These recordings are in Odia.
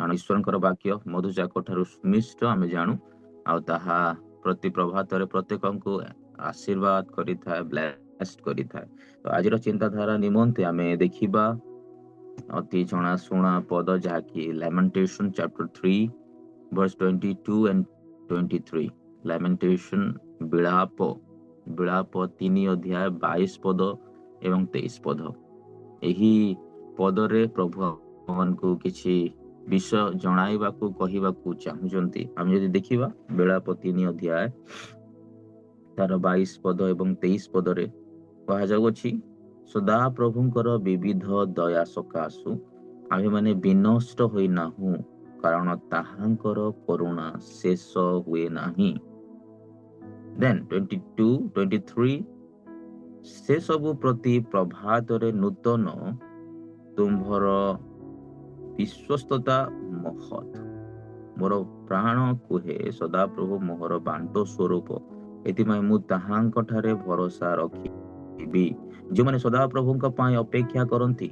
କାରଣ ଈଶ୍ୱରଙ୍କର ବାକ୍ୟ ମଧୁଚାକ ଠାରୁ ସୁମିଷ୍ଟ ଆମେ ଜାଣୁ, ଆଉ ତାହା ପ୍ରତି ପ୍ରଭାତରେ ପ୍ରତ୍ୟେକଙ୍କୁ ଆଶୀର୍ବାଦ କରିଥାଏ, ବ୍ଲେସ୍ଡ କରିଥାଏ। ତ ଆଜିର ଚିନ୍ତାଧାରା ନିମନ୍ତେ ଆମେ ଦେଖିବା ଅତି ଜଣାଶୁଣା ପଦ, ଯାହାକି ଲ୍ୟାମେଣ୍ଟେସନ ଚାପ୍ଟର 3 verse 22 and 23। ଲ୍ୟାମେଣ୍ଟେସନ ବିଳାପ 3 ଅଧ୍ୟାୟ 22 ପଦ ଏବଂ 23 ପଦ। ଏହି ପଦରେ ପ୍ରଭୁ ଆମମାନଙ୍କୁ କିଛି ବିଷୟ ଜଣାଇବାକୁ କହିବାକୁ ଚାହୁଁଛନ୍ତି। ଆମେ ଯଦି ଦେଖିବା ବିଳାପ 3 ଅଧ୍ୟାୟ ତାର 22 ପଦ ଏବଂ 23 ପଦରେ କୁହାଯାଉଅଛି, ସଦା ପ୍ରଭୁଙ୍କର ବିବିଧ ଦୟା ସକାଶୁ ଆମେମାନେ ବିନଷ୍ଟ ହୋଇନାହୁଁ, କାରଣ ତାହାଙ୍କର କରୁଣା ଶେଷ ହୁଏ ନାହିଁ। ଦେନ୍ 22, 23, ସେ ସବୁ ପ୍ରତି ପ୍ରଭାତରେ ନୂତନ ତୁମ୍ଭର ବିଶ୍ୱସ୍ତତା ମହତ୍। ମୋର ପ୍ରାଣ କୁହେ ସଦାପ୍ରଭୁ ମୋହର ବାଣ୍ଟ ସ୍ୱରୂପ, ଏଥିପାଇଁ ମୁଁ ତାହାଙ୍କ ଠାରେ ଭରସା ରଖିବି। ଯେଉଁମାନେ ସଦାପ୍ରଭୁଙ୍କ ପାଇଁ ଅପେକ୍ଷା କରନ୍ତି,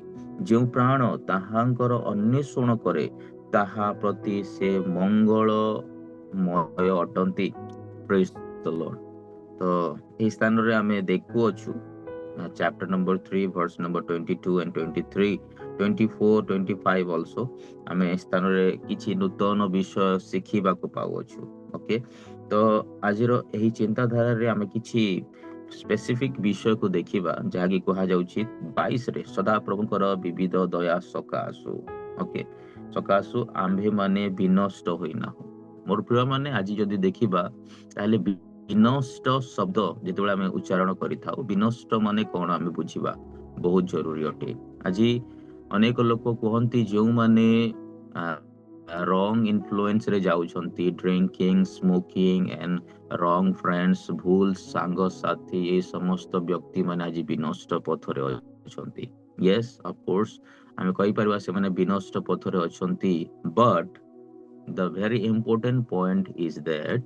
ଯେଉଁ ପ୍ରାଣ ତାହାଙ୍କର ଅନ୍ୱେଷଣ କରେ, ତାହା ପ୍ରତି ସେ ମଙ୍ଗଳମୟ ଅଟନ୍ତି। ପ୍ରେଜ୍ ଦ ଲର୍ଡ। ତ ଏହି ସ୍ଥାନରେ ଆମେ ଦେଖୁଅଛୁ chapter number 3 verse number 22 and 23, 24, 25 also ଆମେ ଏ ସ୍ଥାନରେ କିଛି ନୂତନ ବିଷୟ ଶିଖିବାକୁ ପାଉଅଛୁ। ଓକେ, ତ ଆଜିର ଏହି ଚିନ୍ତାଧାରାରେ ଆମେ କିଛି ସ୍ପେସିଫିକ ବିଷୟକୁ ଦେଖିବା, ଯାହାକି କୁହାଯାଉଛି 22ରେ ସଦାପ୍ରଭୁଙ୍କର ବିବିଧ ଦୟା ସକାଶୁ। ଓକେ, ସକାଶୁ ଆମ୍ଭେମାନେ ବିନଷ୍ଟ ହୋଇନାହୁଁ। ମୋର ପ୍ରିୟମାନେ, ଆଜି ଯଦି ଦେଖିବା ତାହେଲେ ବିନଷ୍ଟ ଶବ୍ଦ ଯେତେବେଳେ ଆମେ ଉଚ୍ଚାରଣ କରିଥାଉ, ବିନଷ୍ଟ ମାନେ କଣ ଆମେ ବୁଝିବା ବହୁତ ଜରୁରୀ ଅଟେ। ଆଜି ଅନେକ ଲୋକ କୁହନ୍ତି ଯେଉଁମାନେ ରଙ୍ଗ ଇନଫ୍ଲୁଏନ୍ସରେ ଯାଉଛନ୍ତି, ଡ୍ରିଙ୍କିଂ, ସ୍ମୋକିଂ ଏଣ୍ଡ ରଙ୍ଗ ଫ୍ରେଣ୍ଡସ୍, ଭୁଲ ସାଙ୍ଗସାଥି, ଏ ସମସ୍ତ ବ୍ୟକ୍ତିମାନେ ଆଜି ବିନଷ୍ଟ ପଥରେ ଅଛନ୍ତି। ୟେସ୍, ଅଫକୋର୍ସ ଆମେ କହିପାରିବା ସେମାନେ ବିନଷ୍ଟ ପଥରେ ଅଛନ୍ତି, but the very important point is that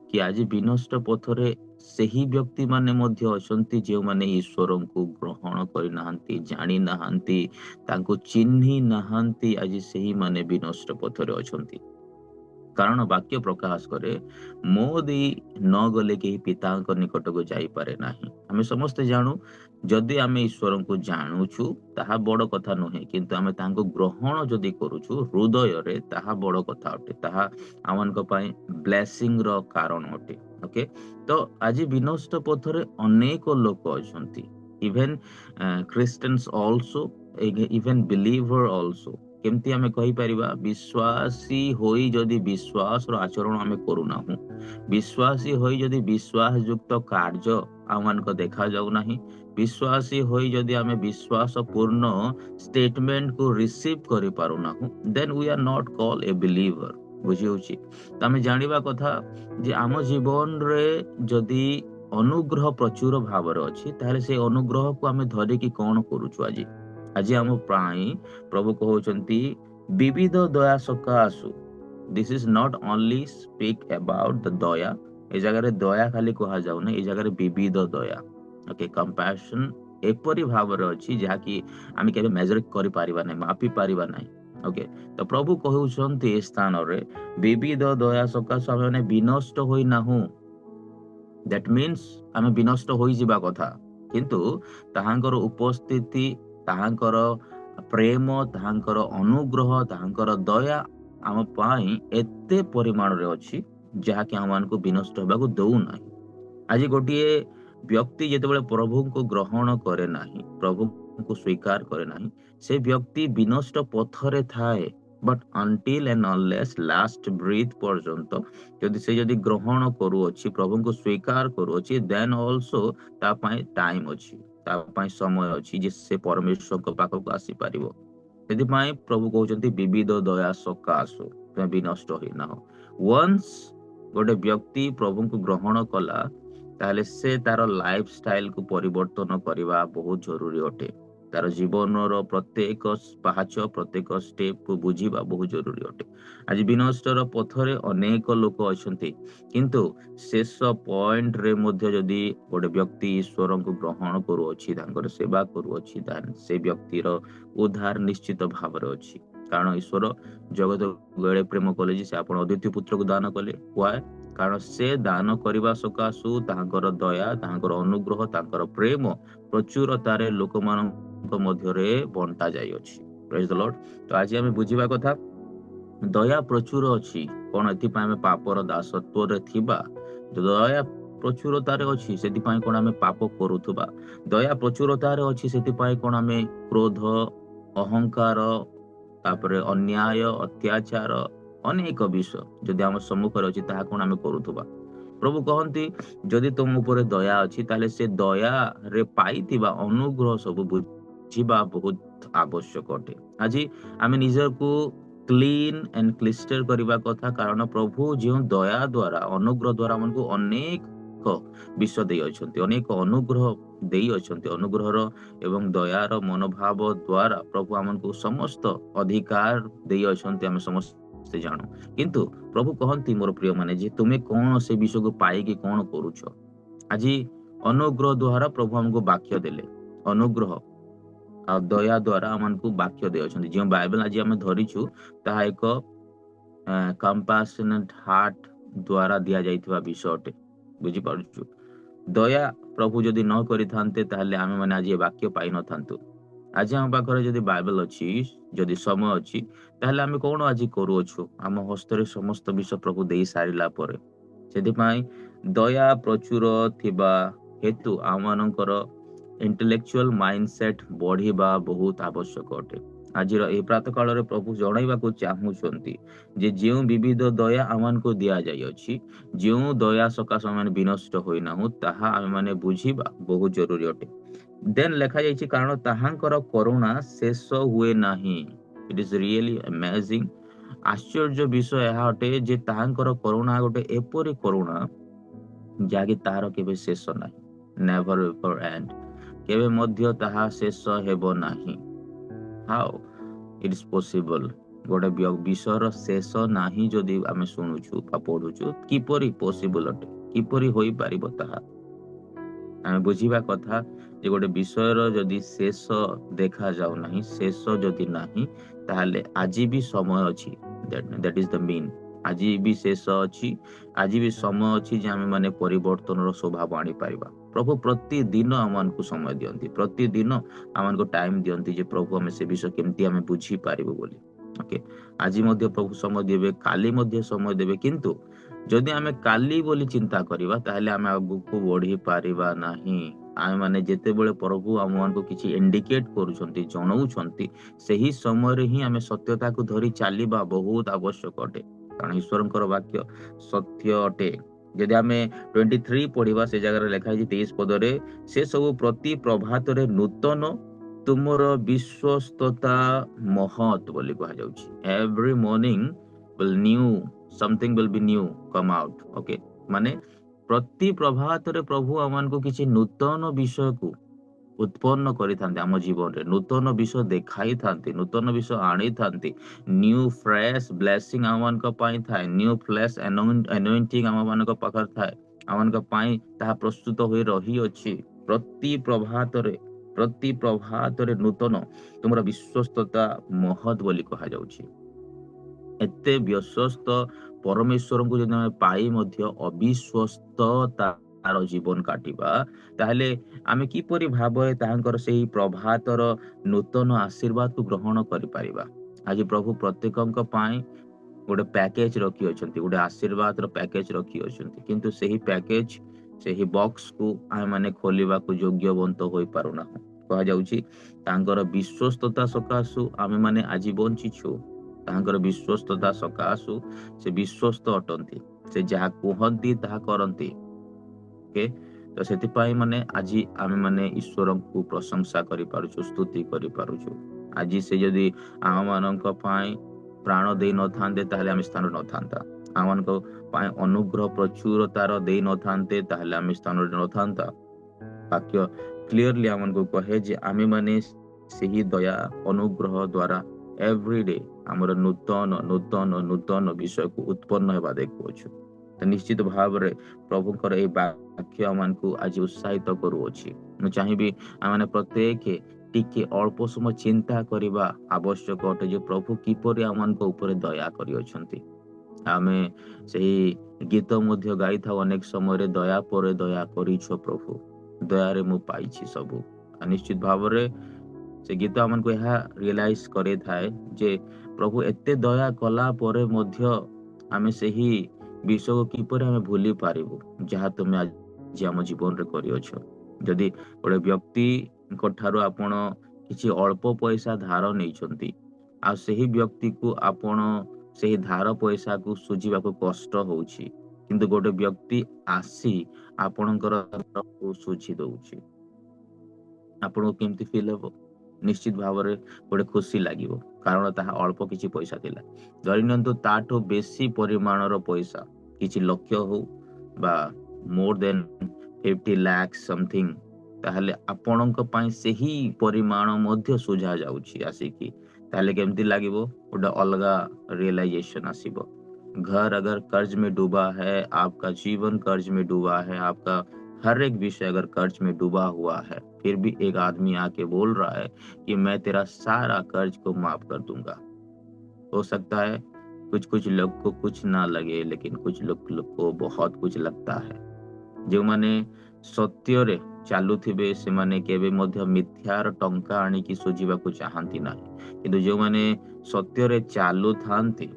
କି ଆଜି ବିନଷ୍ଟ ପଥରେ ସେହି ବ୍ୟକ୍ତିମାନେ ମଧ୍ୟ ଅଛନ୍ତି ଯେଉଁମାନେ ଈଶ୍ୱରଙ୍କୁ ଗ୍ରହଣ କରିନାହାନ୍ତି, ଜାଣିନାହାନ୍ତି, ତାଙ୍କୁ ଚିହ୍ନି ନାହାନ୍ତି। ଆଜି ସେହିମାନେ ବିନଷ୍ଟ ପଥରେ ଅଛନ୍ତି। କାରଣ ବାକ୍ୟ ପ୍ରକାଶ କରେ, ମୋ ଦେଇ ନ ଗଲେ କେହି ପିତାଙ୍କ ନିକଟକୁ ଯାଇପାରେ ନାହିଁ। ଆମେ ସମସ୍ତେ ଜାଣୁ, ଯଦି ଆମେ ଈଶ୍ୱରଙ୍କୁ ଜାଣୁଛୁ ତାହା ବଡ଼ କଥା ନୁହେଁ, କିନ୍ତୁ ଆମେ ତାଙ୍କୁ ଗ୍ରହଣ ଯଦି କରୁଛୁ ହୃଦୟରେ, ତାହା ବଡ଼ କଥା ଅଟେ। ତାହା ଆମମାନଙ୍କ ପାଇଁ ବ୍ଲେସିଂର କାରଣ ଅଟେ। ଓକେ, ତ ଆଜି ବିନଷ୍ଟ ପଥରେ ଅନେକ ଲୋକ ଅଛନ୍ତି, ଇଭେନ୍ ଖ୍ରୀଷ୍ଟିଆନ୍ସ ଅଲସୋ, ଇଭେନ୍ ବିଲିଭର ଅଲସୋ। କେମିତି ଆମେ କହିପାରିବା, ବିଶ୍ୱାସୀ ହୋଇ ଯଦି ବିଶ୍ୱାସର ଆଚରଣ ଆମେ କରୁନାହୁଁ, ବିଶ୍ୱାସୀ ହୋଇ ଯଦି ବିଶ୍ୱାସ ଯୁକ୍ତ କାର୍ଯ୍ୟ ଆମମାନଙ୍କ ଦେଖାଯାଉ ନାହିଁ, ବିଶ୍ୱାସୀ ହୋଇ ଯଦି ଆମେ ବିଶ୍ୱାସ ପୂର୍ଣ୍ଣ ଷ୍ଟେଟମେଣ୍ଟକୁ ରିସିଭ୍ କରିପାରୁନାହୁଁ, then we are not called a believer. ବୁଝିହେଉଛି? ତ ଆମେ ଜାଣିବା କଥା ଯେ ଆମ ଜୀବନରେ ଯଦି ଅନୁଗ୍ରହ ପ୍ରଚୁର ଭାବରେ ଅଛି, ତାହେଲେ ସେ ଅନୁଗ୍ରହକୁ ଆମେ ଧରିକି କଣ କରୁଛୁ? ଆଜି ଆମ ପାଇଁ ପ୍ରଭୁ କହୁଛନ୍ତି ବିବିଧ ଦୟା ସକାଶୁ। This is not only speak about the ଦୟା। ଏ ଜାଗାରେ ଦୟା ଖାଲି କୁହାଯାଉନି, ଏ ଜାଗାରେ ବିବିଧ ଦୟା। ଓକେ, କମ୍ପାସନ ଏପରି ଭାବରେ ଅଛି ଯାହାକି ଆମେ କେବେ ମେଜର କରିପାରିବା ନାହିଁ, ମାପି ପାରିବା ନାହିଁ। ଓକେ, ତ ପ୍ରଭୁ କହୁଛନ୍ତି ଏ ସ୍ଥାନରେ ବିବିଧ ଦୟା ସକାଶୁ ଆମେ ବିନଷ୍ଟ ହୋଇନାହୁଁ। ଦ୍ୟାଟ୍ ମିନ୍ସ ଆମେ ବିନଷ୍ଟ ହୋଇଯିବା କଥା, କିନ୍ତୁ ତାହାଙ୍କର ଉପସ୍ଥିତି, ତାହାଙ୍କର ପ୍ରେମ, ତାହାଙ୍କର ଅନୁଗ୍ରହ, ତାହାଙ୍କର ଦୟା ଆମ ପାଇଁ ଏତେ ପରିମାଣରେ ଅଛି ଯାହାକି ଆମମାନଙ୍କୁ ବିନଷ୍ଟ ହେବାକୁ ଦଉନାହିଁ। ଆଜି ଗୋଟିଏ ବ୍ୟକ୍ତି ଯେତେବେଳେ ପ୍ରଭୁଙ୍କୁ ଗ୍ରହଣ କରେ ନାହିଁ, ପ୍ରଭୁଙ୍କୁ ସ୍ୱୀକାର କରେ ନାହିଁ, ସେ ବ୍ୟକ୍ତି ବିନଷ୍ଟ ପଥରେ ଥାଏ। But until and unless last breathe ପର୍ଯ୍ୟନ୍ତ ଯଦି ଗ୍ରହଣ କରୁଅଛି, ପ୍ରଭୁଙ୍କୁ ସ୍ୱୀକାର କରୁଅଛି, ଦେନ୍ ଅଲସୋ ତା ପାଇଁ ଟାଇମ୍ ଅଛି, ତା ପାଇଁ ସମୟ ଅଛି ଯେ ସେ ପରମେଶ୍ୱରଙ୍କ ପାଖକୁ ଆସିପାରିବ। ସେଥିପାଇଁ ପ୍ରଭୁ କହୁଛନ୍ତି ବିବିଧ ଦୟା ସକାଶୁ ତୁମେ ବିନଷ୍ଟ ହୋଇନାହଁ। ୱାନ୍ସ ଗୋଟେ ବ୍ୟକ୍ତି ପ୍ରଭୁଙ୍କୁ ଗ୍ରହଣ କଲା, ତାହେଲେ ସେ ତାର ଲାଇଫ ଷ୍ଟାଇଲକୁ ପରିବର୍ତ୍ତନ କରିବା ବହୁତ ଜରୁରୀ ଅଟେ। ତାର ଜୀବନର ପ୍ରତ୍ୟେକ ପାହାଚ, ପ୍ରତ୍ୟେକ ଷ୍ଟେପକୁ ବୁଝିବା ବହୁତ ଜରୁରୀ ଅଟେ। ଆଜି ବିନଷ୍ଟର ପଥରେ ଅନେକ ଲୋକ ଅଛନ୍ତି, କିନ୍ତୁ ଶେଷ ପଏଣ୍ଟରେ ମଧ୍ୟ ଯଦି ଗୋଟେ ବ୍ୟକ୍ତି ଈଶ୍ୱରଙ୍କୁ ଗ୍ରହଣ କରୁଅଛି, ତାଙ୍କର ସେବା କରୁଅଛି, ତାହେଲେ ସେ ବ୍ୟକ୍ତିର ଉଦ୍ଧାର ନିଶ୍ଚିତ ଭାବରେ ଅଛି। କାରଣ ଈଶ୍ୱର ଜଗତ ଏଡ଼େ ପ୍ରେମ କଲେ ଯେ ସେ ଆପଣ ଅଦ୍ୱିତୀୟ ପୁତ୍ରକୁ ଦାନ କଲେ। ୱାଏ? କାରଣ ସେ ଦାନ କରିବା ସକାଶୁ ତାହାଙ୍କର ଦୟା, ତାହାଙ୍କର ଅନୁଗ୍ରହ, ତାଙ୍କର ପ୍ରେମ ପ୍ରଚୁରତାରେ ଲୋକମାନଙ୍କ ମଧ୍ୟରେ ବଣ୍ଟା ଯାଇଅଛି। ପ୍ରେଜ୍ ଦ ଲର୍ଡ। ତ ଆଜି ଆମେ ବୁଝିବା କଥା, ଦୟା ପ୍ରଚୁର ଅଛି। କଣ ଏଥିପାଇଁ ଆମେ ପାପର ଦାସତ୍ୱରେ ଥିବା? ଦୟା ପ୍ରଚୁରତାରେ ଅଛି, ସେଥିପାଇଁ କଣ ଆମେ ପାପ କରୁଥିବା? ଦୟା ପ୍ରଚୁରତାରେ ଅଛି, ସେଥିପାଇଁ କଣ ଆମେ କ୍ରୋଧ, ଅହଙ୍କାର, ତାପରେ ଅନ୍ୟାୟ, ଅତ୍ୟାଚାର, ଅନେକ ବିଷୟ ଯଦି ଆମ ସମ୍ମୁଖରେ ଅଛି ତାହା କଣ ଆମେ କରୁଥିବା? ପ୍ରଭୁ କହନ୍ତି ଯଦି ତୁମ ଉପରେ ଦୟା ଅଛି ତାହେଲେ ସେ ଦୟାରେ ପାଇଥିବା ଅନୁଗ୍ରହ ସବୁ ବୁଝିବା ବହୁତ ଆବଶ୍ୟକ ଅଟେ। ଆଜି ଆମେ ନିଜକୁ କ୍ଲିନ୍ ଆଣ୍ଡ କ୍ଲିଷ୍ଟର କରିବା କଥା, କାରଣ ପ୍ରଭୁ ଯେଉଁ ଦୟା ଦ୍ୱାରା, ଅନୁଗ୍ରହ ଦ୍ୱାରା ଆମକୁ ଅନେକ ବିଷୟ ଦେଇଅଛନ୍ତି, ଅନେକ ଅନୁଗ୍ରହ ଦେଇଅଛନ୍ତି। ଅନୁଗ୍ରହର ଏବଂ ଦୟାର ମନୋଭାବ ଦ୍ୱାରା ପ୍ରଭୁ ଆମକୁ ସମସ୍ତ ଅଧିକାର ଦେଇଅଛନ୍ତି, ଆମେ ସମସ୍ତେ ଜାଣୁ। କିନ୍ତୁ ପ୍ରଭୁ କହନ୍ତି ମୋର ପ୍ରିୟ ମାନେ ଯେ ତୁମେ କଣ ସେ ବିଷୟକୁ ପାଇକି କଣ କରୁଛ? ଆଜି ଅନୁଗ୍ରହ ଦ୍ୱାରା ପ୍ରଭୁ ଆମକୁ ବାକ୍ୟ ଦେଲେ, ଅନୁଗ୍ରହ ଆଉ ଦୟା ଦ୍ୱାରା ଆମକୁ ବାକ୍ୟ ଦେଇଅଛନ୍ତି। ଯେଉଁ ବାଇବେଲ ଆଜି ଆମେ ଧରିଛୁ ତାହା ଏକ କମ୍ପାସନେଟ ହାର୍ଟ ଦ୍ୱାରା ଦିଆଯାଇଥିବା ବିଷୟ ଅଟେ। ବୁଝିପାରୁଛୁ? ଦୟା ପ୍ରଭୁ ଯଦି ନ କରିଥାନ୍ତେ ତାହେଲେ ଆମେ ମାନେ ଆଜି ଏ ବାକ୍ୟ ପାଇନଥାନ୍ତୁ। ଆଜି ଆମ ପାଖରେ ଯଦି ବାଇବେଲ ଅଛି, ଯଦି ସମୟ ଅଛି, ତାହେଲେ ଆମେ କଣ ଆଜି କରୁଅଛୁ? ଆମ ହସ୍ତରେ ସମସ୍ତ ବିଷୟ ପ୍ରଭୁ ଦେଇ ସାରିଲା ପରେ। ସେଥିପାଇଁ ଦୟା ପ୍ରଚୁର ଥିବା ହେତୁ ଆମମାନଙ୍କର ଇଣ୍ଟେଲେକ୍ଚୁଆଲ ମାଇଣ୍ଡସେଟ୍ ବଢିବା ବହୁତ ଆବଶ୍ୟକ ଅଟେ। ଆଜିର ଏହି ପ୍ରାତଃ କାଳରେ ପ୍ରଭୁ ଜଣାଇବାକୁ ଚାହୁଁଛନ୍ତି ଯେ ଯେଉଁ ବିବିଧ ଦୟା ଆମମାନଙ୍କୁ ଦିଆଯାଇଅଛି, ଯେଉଁ ଦୟା ସକାଶେ ଆମେ ବିନଷ୍ଟ ହୋଇନାହୁଁ, ତାହା ଆମେ ମାନେ ବୁଝିବା ବହୁତ ଜରୁରୀ ଅଟେ। ଦେନ୍ ଲେଖାଯାଇଛି କାରଣ ତାହାଙ୍କର କରୁଣା ଶେଷ ହୁଏ ନାହିଁ। ଇଟ୍ ଇଜ ରିଏଲି ଆମେଜିଂ। ଆଶ୍ଚର୍ଯ୍ୟ ବିଷୟ ଏହା ଅଟେ ଯେ ତାହାଙ୍କର କରୁଣା ଗୋଟେ ଏପରି କରୁଣା ଯାହାକି ତାହାର କେବେ ଶେଷ ନାହିଁ। Never ever end. କେବେ ମଧ୍ୟ ତାହା ଶେଷ ହେବ ନାହିଁ। How it is possible? ଗୋଟେ ବିଷୟର ଶେଷ ନାହିଁ ଯଦି ଆମେ ଶୁଣୁଛୁ ବା ପଢୁଛୁ, କିପରି ପସିବଲ ଅଟେ? କିପରି ହୋଇପାରିବ ତାହା? ଆମେ ବୁଝିବା କଥା ଯେ ଗୋଟେ ବିଷୟର ଯଦି ଶେଷ ଦେଖାଯାଉ ନାହିଁ, ଶେଷ ଯଦି ନାହିଁ, ତାହେଲେ ଆଜି ବି ସମୟ ଅଛି। That is the mean. ଆଜି ବି ଶେଷ ଅଛି, ଆଜି ବି ସମୟ ଅଛି ଯେ ଆମେ ମାନେ ପରିବର୍ତ୍ତନର ସ୍ୱଭାବ ଆଣିପାରିବା। ପ୍ରଭୁ ପ୍ରତିଦିନ ଆମମାନଙ୍କୁ ସମୟ ଦିଅନ୍ତି, ପ୍ରତିଦିନ ଆମମାନଙ୍କୁ ଟାଇମ ଦିଅନ୍ତି ଯେ ପ୍ରଭୁ ଆମେ ସେ ବିଷୟ କେମିତି ଆମେ ବୁଝିପାରିବୁ ବୋଲି। ଓକେ, ଆଜି ମଧ୍ୟ ପ୍ରଭୁ ସମୟ ଦେବେ, କାଲି ମଧ୍ୟ ସମୟ ଦେବେ। କିନ୍ତୁ ଯଦି ଆମେ କାଲି ବୋଲି ଚିନ୍ତା କରିବା ତାହେଲେ ଆମେ ଆଗକୁ ବଢି ପାରିବା ନାହିଁ। ଆମେ ମାନେ ଯେତେବେଳେ ପ୍ରଭୁ ଆମମାନଙ୍କୁ କିଛି ଇଣ୍ଡିକେଟ କରୁଛନ୍ତି, ଜଣାଉଛନ୍ତି, ସେହି ସମୟରେ ହିଁ ଆମେ ସତ୍ୟତାକୁ ଧରି ଚାଲିବା ବହୁତ ଆବଶ୍ୟକ ଅଟେ। କାରଣ ଈଶ୍ୱରଙ୍କର ବାକ୍ୟ ସତ୍ୟ ଅଟେ। ଯଦି ଆମେ 23 ପଢିବା, ସେ ଜାଗାରେ ଲେଖା ହେଇଛି 23 ପଦରେ, ସେ ସବୁ ପ୍ରତି ପ୍ରଭାତରେ ନୂତନ, ତୁମର ବିଶ୍ୱସ୍ତତା ମହତ୍ ବୋଲି କୁହାଯାଉଛି। Every morning will new, something will be new come out. Okay, ମାନେ ପ୍ରତି ପ୍ରଭାତରେ ପ୍ରଭୁ ଆମମାନଙ୍କୁ କିଛି ନୂତନ ବିଷୟକୁ ଉତ୍ପନ୍ନ କରିଥାନ୍ତି ଆମ ଜୀବନରେ, ନୂତନ ବିଷୟ ଦେଖାଇଥାନ୍ତି, ନୂତନ ବିଷୟ ଆଣିଥାନ୍ତି। ନ୍ୟୁ ଫ୍ରେଶ ବ୍ଲେସିଂ ଆମମାନଙ୍କ ପାଇଁ ଥାଏ, ନ୍ୟୁ ଫ୍ରେଶ anointing ଆମମାନଙ୍କ ପାଖରେ ଥାଏ, ଆମମାନଙ୍କ ପାଇଁ ତାହା ପ୍ରସ୍ତୁତ ହୋଇ ରହିଅଛି। ପ୍ରତି ପ୍ରଭାତରେ ନୂତନ, ତୁମର ବିଶ୍ୱସ୍ତତା ମହତ୍ ବୋଲି କୁହାଯାଉଛି। ଏତେ ବିଶ୍ୱସ୍ତ ପରମେଶ୍ୱରଙ୍କୁ ଯଦି ଆମେ ପାଇ ମଧ୍ୟ ଅବିଶ୍ୱସ୍ତତାର ଜୀବନ କାଟିବା, ତାହେଲେ ଆମେ କିପରି ଭାବରେ ତାହାଙ୍କର ସେହି ପ୍ରଭାତର ନୂତନ ଆଶୀର୍ବାଦକୁ ଗ୍ରହଣ କରିପାରିବା? ଆଜି ପ୍ରଭୁ ପ୍ରତ୍ୟେକଙ୍କ ପାଇଁ ଗୋଟେ ପ୍ୟାକେଜ ରଖିଅଛନ୍ତି, ଗୋଟେ ଆଶୀର୍ବାଦର ପ୍ୟାକେଜ ରଖିଅଛନ୍ତି। କିନ୍ତୁ ସେହି ପ୍ୟାକେଜ, ସେହି ବକ୍ସକୁ ଆମେ ମାନେ ଖୋଲିବାକୁ ଯୋଗ୍ୟବନ୍ତ ହୋଇପାରୁନାହୁଁ। କୁହାଯାଉଛି ତାଙ୍କର ବିଶ୍ୱସ୍ତତା ସକାଶୁ ଆମେ ମାନେ ଆଜି ବଞ୍ଚିଛୁ। ତାହାଙ୍କର ବିଶ୍ୱସ୍ତତା ସକାଶୁ ସେ ବିଶ୍ୱସ୍ତ ଅଟନ୍ତି, ସେ ଯାହା କୁହନ୍ତି ତାହା କରନ୍ତି। ଓକେ, ତ ସେଥିପାଇଁ ମାନେ ଆଜି ଆମେ ମାନେ ଈଶ୍ୱରଙ୍କୁ ପ୍ରଶଂସା କରିପାରୁଛୁ, ସ୍ତୁତି କରିପାରୁଛୁ। ଆଜି ସେ ଯଦି ଆମମାନଙ୍କ ପାଇଁ ପ୍ରାଣ ଦେଇ ନଥାନ୍ତେ ତାହେଲେ ଆମେ ସ୍ଥାନ ନଥାନ୍ତା। ଆମମାନଙ୍କ ପାଇଁ ଅନୁଗ୍ରହ ପ୍ରଚୁରତାର ଦେଇ ନଥାନ୍ତେ ତାହେଲେ ଆମେ ସ୍ଥାନରେ ନଥାନ୍ତା। ବାକ୍ୟ କ୍ଲିୟରଲି ଆମମାନଙ୍କୁ କହେ ଯେ ଆମେ ମାନେ ସେହି ଦୟା ଅନୁଗ୍ରହ ଦ୍ୱାରା ଏଭ୍ରିଡେ ଆମର ନୂତନ ନୂତନ ନୂତନ ବିଷୟକୁ ଉତ୍ପନ୍ନ ହେବା ଦେଖୁଅଛୁ। ତ ନିଶ୍ଚିତ ଭାବରେ ପ୍ରଭୁଙ୍କର ଏହି ବାକ୍ୟ ଆମମାନଙ୍କୁ ଆଜି ଉତ୍ସାହିତ କରୁଅଛି। ମୁଁ ଚାହିଁବି ଆମମାନେ ପ୍ରତ୍ୟେକ ଟିକେ ଅଳ୍ପ ସମୟ ଚିନ୍ତା କରିବା ଆବଶ୍ୟକ ଅଟେ ଯେ ପ୍ରଭୁ କିପରି ଆମମାନଙ୍କ ଉପରେ ଦୟା କରିଅଛନ୍ତି। ଆମେ ସେହି ଗୀତ ମଧ୍ୟ ଗାଇଥାଉ ଅନେକ ସମୟରେ, ଦୟା ପରେ ଦୟା କରିଛ ପ୍ରଭୁ, ଦୟାରେ ମୁଁ ପାଇଛି ସବୁ। ନିଶ୍ଚିତ ଭାବରେ ସେ ଗୀତ ଆମକୁ ଏହା ରିଏଲାଇଜ କରେଇଥାଏ ଯେ ପ୍ରଭୁ ଏତେ ଦୟା କଲା ପରେ ମଧ୍ୟ ଆମେ ସେହି ବିଷୟକୁ କିପରି ଆମେ ଭୁଲି ପାରିବୁ ଯାହା ତୁମେ ଆଜି ଆମ ଜୀବନରେ କରିଅଛ। ଯଦି ଗୋଟେ ବ୍ୟକ୍ତିଙ୍କ ଠାରୁ ଆପଣ କିଛି ଅଳ୍ପ ପଇସା ଧାର ନେଇଛନ୍ତି ଆଉ ସେହି ବ୍ୟକ୍ତିକୁ ଆପଣ ସେହି ଧାର ପଇସାକୁ ସୁଝିବାକୁ କଷ୍ଟ ହଉଛି, କିନ୍ତୁ ଗୋଟେ ବ୍ୟକ୍ତି ଆସି ଆପଣଙ୍କର ସୁଝି ଦଉଛି, ଆପଣଙ୍କୁ କେମିତି ଫିଲ୍ ହେବ? ନିଶ୍ଚିତ ଭାବରେ ଗୋଟେ ଖୁସି ଲାଗିବ, କାରଣ ତାହା ଅଳ୍ପ କିଛି ପଇସା ଥିଲା। ଧରି ନିଅନ୍ତୁ ତାଠୁ ବେଶୀ ପରିମାଣର ପଇସା, କିଛି ଲକ୍ଷ ହଉ ବା ମୋର ଦେନ୍ 50 ଲାଖ ସମଥିଙ୍ଗ, ତାହେଲେ ଆପଣଙ୍କ ପାଇଁ ସେହି ପରିମାଣ ମଧ୍ୟ ସୁଝା ଯାଉଛି ଆସିକି, ताहले केमती लागिबो? गोटे अलगा रियलाइजेशन आसीबो। घर अगर कर्ज में डूबा है, आपका जीवन कर्ज में डूबा है, आपका हर एक विषय अगर कर्ज में डूबा हुआ है, फिर भी एक आदमी आके बोल रहा है कि मैं तेरा सारा कर्ज को माफ कर दूंगा। हो सकता है कुछ कुछ लोग को कुछ ना लगे, लेकिन कुछ लोग को बहुत कुछ लगता है। जो माने सत्यरे चालुथिबे सेमाने केबे मध्य मिथ्यार टंका आनिकी सुझिबाकू चाहंती नाही, किंतु जो माने सत्यरे चालू थांती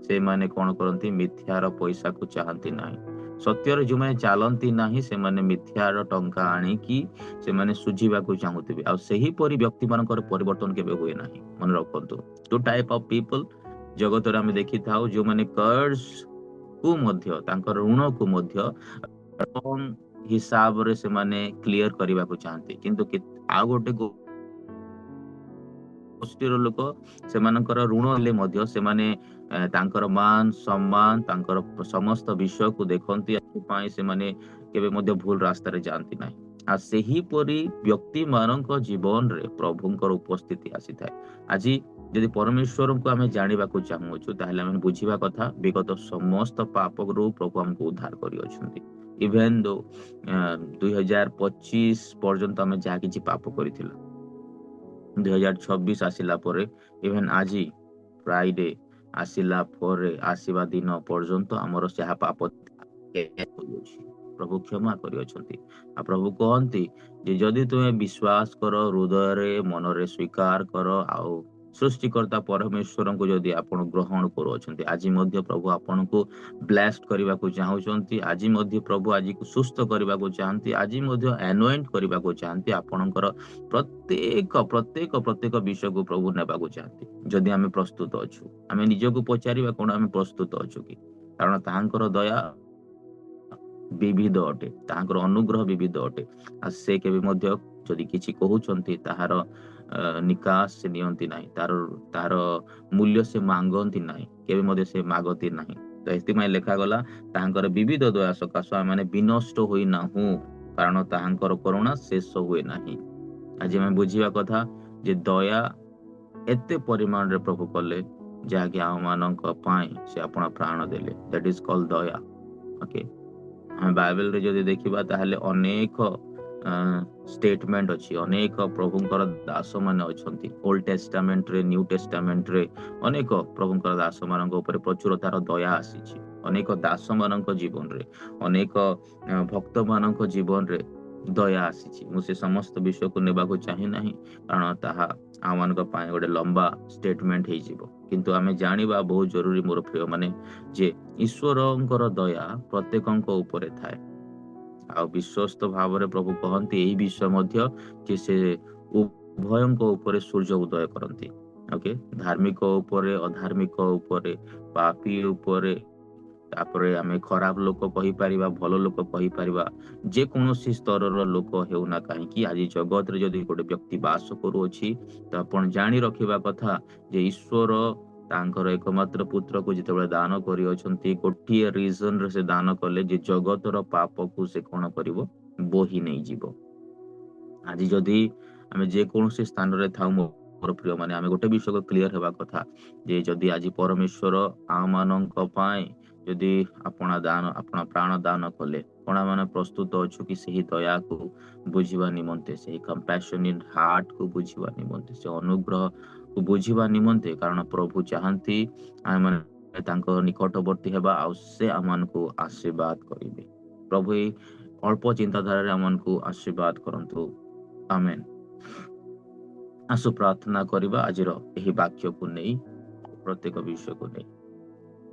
से माने कोन करंती? मिथ्यार पैसा को चाहंती नाही। सत्यरे जो माने चालंती नाही से माने मिथ्यार टंका आनिकी से माने सुझिबाकू चाहुथिबे, आ सेही परि व्यक्ति मानकर परिवर्तन केबे हुए नाही। मन रखंतु, टू टाइप ऑफ पीपल जगत रे हम देखि थाउ, जो माने कर्ज को मध्य तांकर ऋण को मध्य हिसाब रे से माने क्लियर करबा को चाहते, किंतु आ गोटे गोष्ठीर लोक से मानकर ऋण ले मध्य से माने तांकर मान सम्मान तांकर समस्त विषय को देखंती, पाई से माने केबे मध्य भूल रास्ता रे जानती नाही। आ सेही परि व्यक्ति मानक जीवन रे प्रभुंकर उपस्थिति आसी थाए। आज यदि परमेश्वर को आमे जानिबा को चाहूछु, ताहले आमे बुझिबा कथा विगत समस्त पाप रो प्रभु हमको उद्धार करि अछंती। इवेन दो 2025 पर्यंत आमे जा किछि पाप करिथिला, 2026 आसिला परे, इवेन आजी फ्राइडे आसिला परे आसीबा दिन पर्यंत हमर से पाप प्रभु क्षमा करि अछंती। आ प्रभु कहंती जे जदि तुमे विश्वास करो, हृदय रे मन रे स्वीकार करो, आउ सृष्टिकर्ता परमेश्वर को जदि आपण ग्रहण करू अछंती, आज मध्य प्रभु आपण को ब्लेस्ड करबा को चाहउछंती, आज मध्य प्रभु आज को सुस्थ करबा को चाहंती, आज मध्य एनोइंट करबा को चाहंती। आपणकर प्रत्येक प्रत्येक प्रत्येक विषय को प्रभु नेबा को चाहंती। जदि आमे प्रस्तुत अछु, आमे निज को पचारिबा कोन आमे प्रस्तुत अछु कि? कारण ताहांकर दया विविध अटे, ताहांकर अनुग्रह विविध अटे। आ से केबे मध्य जदि किछि कहउछंती ताहार निकास से नियंती नाही, तार मूल्य से मांगंती नाही, केबे मध्य से मागती नाही। तो एस्तिमाय लेखा गला ताहांकर विविध दया सकाश माने विनष्ट होई नाहु, कारण ताहांकर करुणा शेष हुए नाही। आज मैं बुझिबा कथा जे दया एते परिमाण रे प्रभु कले जाके आ मानक पाए से आपण प्राण देले, that is called Daya. Okay, हम बाइबल रे जदि देखिबा ताहले अनेक स्टेटमेंट अछि, अनेक प्रभुंकर दास माने अछंती। ओल्ड टेस्टामेंट रे, न्यू टेस्टामेंट रे अनेक प्रभुंकर दास मानक ऊपर प्रचुरतार दया आसीछि। अनेक दास मानक जीवन रे, अनेक भक्त मानक जीवन रे दया आसीछि। मु से समस्त विषय को नेबा को चाहि नाही, कारण ताहा आमानक पाए गोटे लंबा स्टेटमेंट हे जिवो, किंतु आमे जानिबा बहुत जरूरी मोर प्रिय माने जे ईश्वरंकर दया प्रत्येकंक ऊपर थाए। आ विश्वस्त भाव रे प्रभु कहंती एही विषय मध्य जे से उभयंक ऊपर सूर्य उदय करंती। ओके, धार्मिक ऊपर, अधार्मिक ऊपर, पापी ऊपर, तापरे आमे खराब लोक कहि परिबा, भलो लोक कहि परिबा, जे कोनोसी स्तरर लोक हेउना काहे कि आज जगत रे जदि गोटे व्यक्ति वास करू अछि, त आपण जानि रखिबा कथा जे ईश्वर तांकर एकमात्र पुत्र को जितेबाला दान करि अछंती, गोटिए रीजन रे से दान कले जे जगतर पाप को से कोन करिवो, बोही नै जीवो। आज जदि आमे जे कोनोसी स्थान रे थाउ मोर प्रिय माने आमे गोटे विषय को क्लियर हेबा कथा जे जदि आज परमेश्वर आमानंक पाए ଯଦି ଆପଣ ପ୍ରାଣ ଦାନ କଲେ, କଣ ମାନେ ପ୍ରସ୍ତୁତ ଅଛୁ କି ସେହି ଦୟାକୁ ବୁଝିବା ନିମନ୍ତେ, ସେହି କମ୍ପାସନିଟ୍ ହାର୍ଟ କୁ ବୁଝିବା ନିମନ୍ତେ, ସେ ଅନୁଗ୍ରହକୁ ବୁଝିବା ନିମନ୍ତେ? କାରଣ ପ୍ରଭୁ ଚାହାନ୍ତି ଆମେମାନେ ତାଙ୍କ ନିକଟବର୍ତ୍ତୀ ହେବା, ଆଉ ସେ ଆମମାନଙ୍କୁ ଆଶୀର୍ବାଦ କରିବେ। ପ୍ରଭୁ ଏଇ ଅଳ୍ପ ଚିନ୍ତାଧାରାରେ ଆମମାନଙ୍କୁ ଆଶୀର୍ବାଦ କରନ୍ତୁ। ଆମେନ୍। ଆସୁ ପ୍ରାର୍ଥନା କରିବା ଆଜିର ଏହି ବାକ୍ୟକୁ ନେଇ, प्रत्येक विषय को नहीं।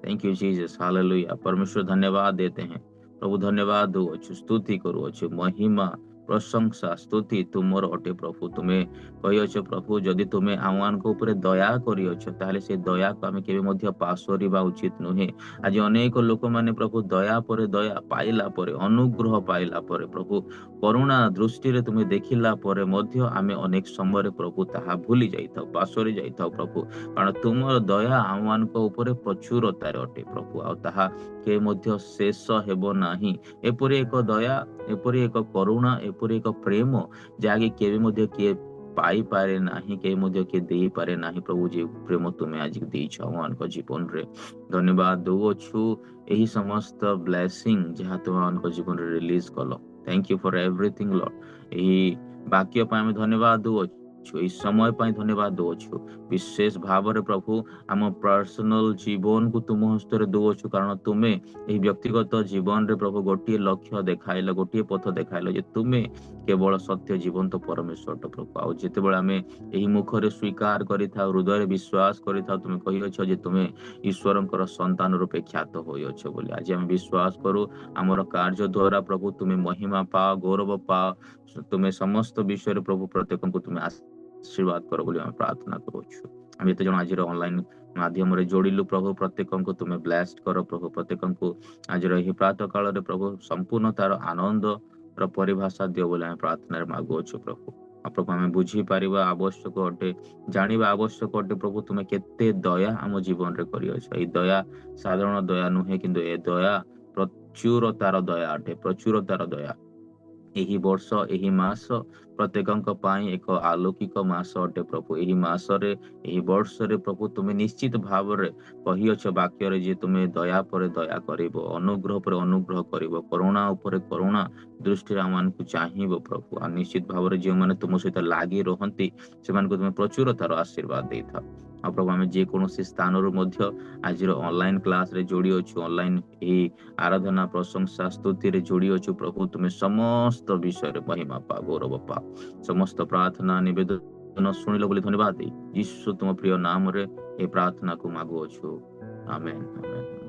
Thank you Jesus, hallelujah. परमेश्वर धन्यवाद देते हैं प्रभु, धन्यवाद दो अच्छु, स्तुति करू अच्छु, महिमा प्रशंसा स्तुति तुमर अटे प्रभु। तुम्हें कहीअछ प्रभु, जदि तुम्हें आमମାନଙ୍କ ଉପରେ ଦୟା କରିଅଛ ତାହେଲେ ସେ ଦୟାକୁ ଆମେ କେବେ ମଧ୍ୟ ପାସୋରିବା ଉଚିତ ନୁହେଁ। ଆଜି ଅନେକ ଲୋକମାନେ ପ୍ରଭୁ ଦୟା ପରେ ଦୟା ପାଇଲା ପରେ, ଅନୁଗ୍ରହ ପାଇଲା ପରେ ପ୍ରଭୁ, କରୁଣା ଦୃଷ୍ଟିରେ ତୁମେ ଦେଖିଲା ପରେ ମଧ୍ୟ ଆମେ ଅନେକ ସମୟରେ ପ୍ରଭୁ ତାହା ଭୁଲି ଯାଇଥାଉ, ପାସୋରି ଯାଇଥାଉ ପ୍ରଭୁ। କାରଣ ତୁମର ଦୟା ଆମମାନଙ୍କ ଉପରେ ପ୍ରଚୁରତାରେ ଅଟେ ପ୍ରଭୁ, ଆଉ ତାହା କେ ମଧ୍ୟ ଶେଷ ହେବ ନାହିଁ। ଏପରି ଏକ ଦୟା, ଏପରି ଏକ କରୁଣା, ଏପରି ଏକ ପ୍ରେମ ଯାହାକି କେବେ ମଧ୍ୟ କିଏ ପାଇପାରେ ନାହିଁ, କେବେ ମଧ୍ୟ କିଏ ଦେଇପାରେ ନାହିଁ। ପ୍ରଭୁ ଯେ ପ୍ରେମ ତୁମେ ଆଜି ଦେଇଛ ଆମମାନଙ୍କ ଜୀବନରେ, ଧନ୍ୟବାଦ ଦଉଅଛୁ ଏହି ସମସ୍ତ ବ୍ଲେସିଂ ଯାହା ତୁମମାନଙ୍କ ଜୀବନରେ release call. Thank you for everything Lord. ଏହି ବାକ୍ୟ ପାଇଁ ଆମେ ଧନ୍ୟବାଦ ଦଉଅଛୁ, ଏହି ସମୟ ପାଇଁ ଧନ୍ୟବାଦ ଦଉଅଛୁ। ବିଶେଷ ଭାବରେ ପ୍ରଭୁ ଆମ ପର୍ସନାଲ ଜୀବନକୁ ତୁମ ହସ୍ତରେ ଦଉଅଛୁ, କାରଣ ତୁମେ ଏହି ବ୍ୟକ୍ତିଗତ ଜୀବନରେ ପ୍ରଭୁ ଗୋଟିଏ ଲକ୍ଷ୍ୟ ଦେଖାଇଲ, ଗୋଟିଏ ପଥ ଦେଖାଇଲ ଯେ ତୁମେ କେବଳ ସତ୍ୟ ଜୀବନ୍ତ ପରମେଶ୍ୱର ପ୍ରଭୁ। ଆଉ ଯେତେବେଳେ ଆମେ ଏହି ମୁଖରେ ସ୍ୱୀକାର କରିଥାଉ, ହୃଦୟରେ ବିଶ୍ୱାସ କରିଥାଉ, ତୁମେ କହିଅଛ ଯେ ତୁମେ ଈଶ୍ୱରଙ୍କର ସନ୍ତାନ ରୂପେ ଖ୍ୟାତ ହୋଇଅଛ ବୋଲି। ଆଜି ଆମେ ବିଶ୍ୱାସ କରୁ, ଆମର କାର୍ଯ୍ୟ ଦ୍ୱାରା ପ୍ରଭୁ ତୁମେ ମହିମା ପାଅ, ଗୌରବ ପାଅ, ତୁମେ ସମସ୍ତ ବିଷୟରେ ପ୍ରଭୁ ପ୍ରତ୍ୟେକଙ୍କୁ ତୁମେ ଆଶୀର୍ବାଦ କର ବୋଲି ଆମେ ପ୍ରାର୍ଥନା କରୁଛୁ। ଆମେ ଯେତେ ଜଣ ଆଜିର ଅନଲାଇନ ମାଧ୍ୟମରେ ଯୋଡ଼ିଲୁ ପ୍ରଭୁ, ପ୍ରତ୍ୟେକଙ୍କୁ ତୁମେ ବ୍ଲେସ୍ଡ କର ପ୍ରଭୁ। ପ୍ରତ୍ୟେକଙ୍କୁ ଆଜିର ଏହି ପ୍ରାତଃ କାଳରେ ପ୍ରଭୁ ସମ୍ପୂର୍ଣ୍ଣ ତାର ଆନନ୍ଦର ପରିଭାଷା ଦିଅ ବୋଲି ଆମେ ପ୍ରାର୍ଥନାରେ ମାଗୁଅଛୁ ପ୍ରଭୁ। ଆଉ ପ୍ରଭୁ ଆମେ ବୁଝିପାରିବା ଆବଶ୍ୟକ ଅଟେ, ଜାଣିବା ଆବଶ୍ୟକ ଅଟେ ପ୍ରଭୁ ତୁମେ କେତେ ଦୟା ଆମ ଜୀବନରେ କରିଅଛ। ଏହି ଦୟା ସାଧାରଣ ଦୟା ନୁହେଁ, କିନ୍ତୁ ଏ ଦୟା ପ୍ରଚୁରତାର ଦୟା ଅଟେ, ପ୍ରଚୁରତାର ଦୟା। ଏହି ବର୍ଷ, ଏହି ମାସ ପ୍ରତ୍ୟେକଙ୍କ ପାଇଁ ଏକ ଆଲୌକିକ ମାସ ଅଟେ ପ୍ରଭୁ। ଏହି ମାସରେ, ଏହି ବର୍ଷରେ ପ୍ରଭୁ ତୁମେ ନିଶ୍ଚିତ ଭାବରେ କହିଅଛ ବାକ୍ୟରେ ଯେ ତୁମେ ଦୟା ପରେ ଦୟା କରିବ, ଅନୁଗ୍ରହ ପରେ ଅନୁଗ୍ରହ କରିବ, କରୁଣା ଉପରେ କରୁଣା ଦୃଷ୍ଟିରେ ଆମମାନଙ୍କୁ ଚାହିଁବ ପ୍ରଭୁ। ଆଉ ନିଶ୍ଚିତ ଭାବରେ ଯେଉଁମାନେ ତୁମ ସହିତ ଲାଗି ରହନ୍ତି ସେମାନଙ୍କୁ ତୁମେ ପ୍ରଚୁରତାର ଆଶୀର୍ବାଦ ଦେଇଥାଅ। ଆଉ ପ୍ରଭୁ ଆମେ ଯେକୌଣସି ସ୍ଥାନରୁ ମଧ୍ୟ ଆଜିର ଅନଲାଇନ କ୍ଲାସରେ ଯୋଡ଼ି ଅଛୁ, ଅନଲାଇନ ଏହି ଆରାଧନା ପ୍ରଶଂସା ସ୍ତୁତିରେ ଯୋଡ଼ି ଅଛୁ ପ୍ରଭୁ, ତୁମେ ସମସ୍ତ ବିଷୟରେ ମହିମା ପାଅ, ଗୌରବ ପାଅ। ସମସ୍ତ ପ୍ରାର୍ଥନା ନିବେଦନ ଶୁଣିଲ ବୋଲି ଧନ୍ୟବାଦ ଦେଇ ଯୀଶୁ ତୁମ ପ୍ରିୟ ନାମରେ ଏ ପ୍ରାର୍ଥନାକୁ ମାଗୁଅଛୁ। ଆମେନ୍, ଆମେନ୍।